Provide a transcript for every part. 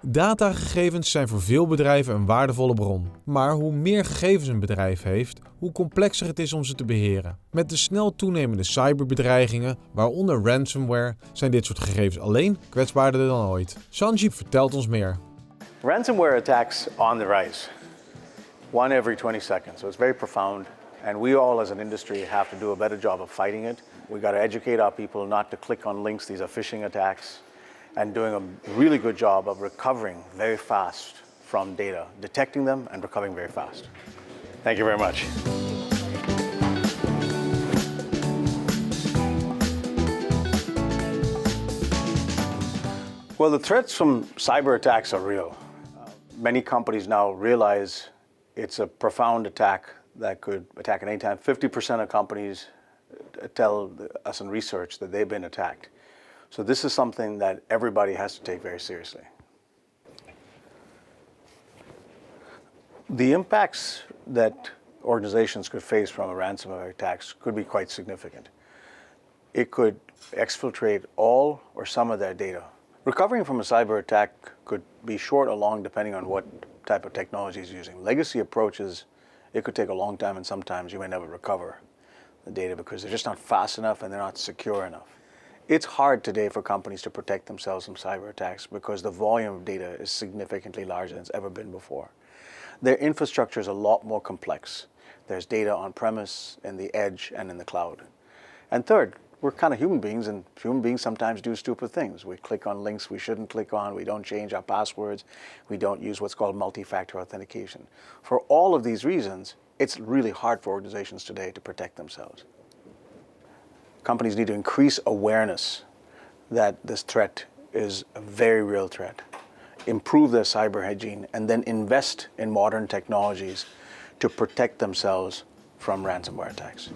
Datagegevens zijn voor veel bedrijven een waardevolle bron. Maar hoe meer gegevens een bedrijf heeft, hoe complexer het is om ze te beheren. Met de snel toenemende cyberbedreigingen, waaronder ransomware, zijn dit soort gegevens alleen kwetsbaarder dan ooit. Sanjeev vertelt ons meer. Ransomware attacks on the rise. One every 20 seconds, so it's very profound. And we all as an industry have to do a better job of fighting it. We got to educate our people not to click on links, these are phishing attacks. And doing a really good job of recovering very fast from data, detecting them and recovering very fast. Thank you very much. Well, the threats from cyber attacks are real. Many companies now realize it's a profound attack that could attack at any time. 50% of companies tell us in research that they've been attacked. So this is something that everybody has to take very seriously. The impacts that organizations could face from a ransomware attacks could be quite significant. It could exfiltrate all or some of their data. Recovering from a cyber attack could be short or long depending on what type of technology is using. Legacy approaches, it could take a long time and sometimes you may never recover the data because they're just not fast enough and they're not secure enough. It's hard today for companies to protect themselves from cyber attacks because the volume of data is significantly larger than it's ever been before. Their infrastructure is a lot more complex. There's data on premise, in the edge, and in the cloud. And third, we're kind of human beings, and human beings sometimes do stupid things. We click on links we shouldn't click on, we don't change our passwords, we don't use what's called multi-factor authentication. For all of these reasons, it's really hard for organizations today to protect themselves. Companies need to increase awareness that this threat is a very real threat, improve their cyber hygiene, and then invest in modern technologies to protect themselves from ransomware attacks.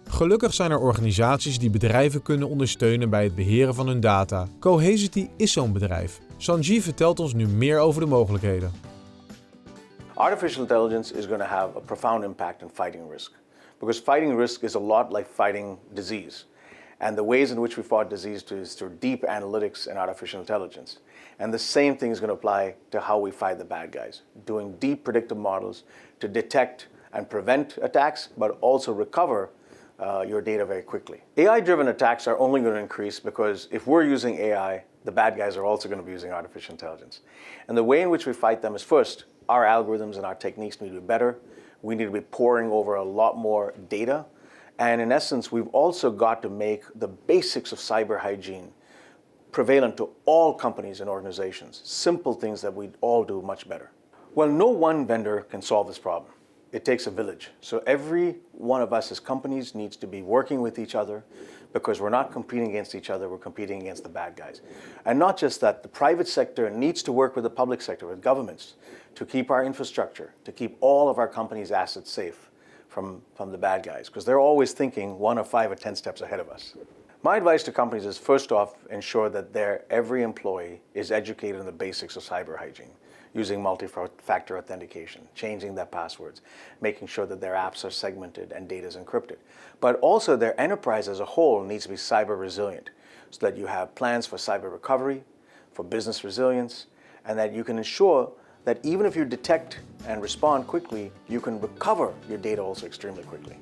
Gelukkig zijn er organisaties die bedrijven kunnen ondersteunen bij het beheren van hun data. Cohesity is zo'n bedrijf. Sanjeev vertelt ons nu meer over de mogelijkheden. Artificial intelligence is going to have a profound impact in fighting risk. Because fighting risk is a lot like fighting disease. And the ways in which we fought disease is through deep analytics and artificial intelligence. And the same thing is going to apply to how we fight the bad guys. Doing deep predictive models to detect and prevent attacks, but also recover your data very quickly. AI-driven attacks are only going to increase because if we're using AI, the bad guys are also going to be using artificial intelligence. And the way in which we fight them is first, our algorithms and our techniques need to be better. We need to be poring over a lot more data. And in essence, we've also got to make the basics of cyber hygiene prevalent to all companies and organizations. Simple things that we all do much better. Well, no one vendor can solve this problem. It takes a village. So every one of us as companies needs to be working with each other because we're not competing against each other, we're competing against the bad guys. And not just that, the private sector needs to work with the public sector, with governments, to keep our infrastructure, to keep all of our companies' assets safe from the bad guys, because they're always thinking 1 or 5 or 10 steps ahead of us. My advice to companies is first off, ensure that every employee is educated in the basics of cyber hygiene, using multi-factor authentication, changing their passwords, making sure that their apps are segmented and data is encrypted. But also their enterprise as a whole needs to be cyber resilient, so that you have plans for cyber recovery, for business resilience, and that you can ensure that even if you detect and respond quickly, you can recover your data also extremely quickly.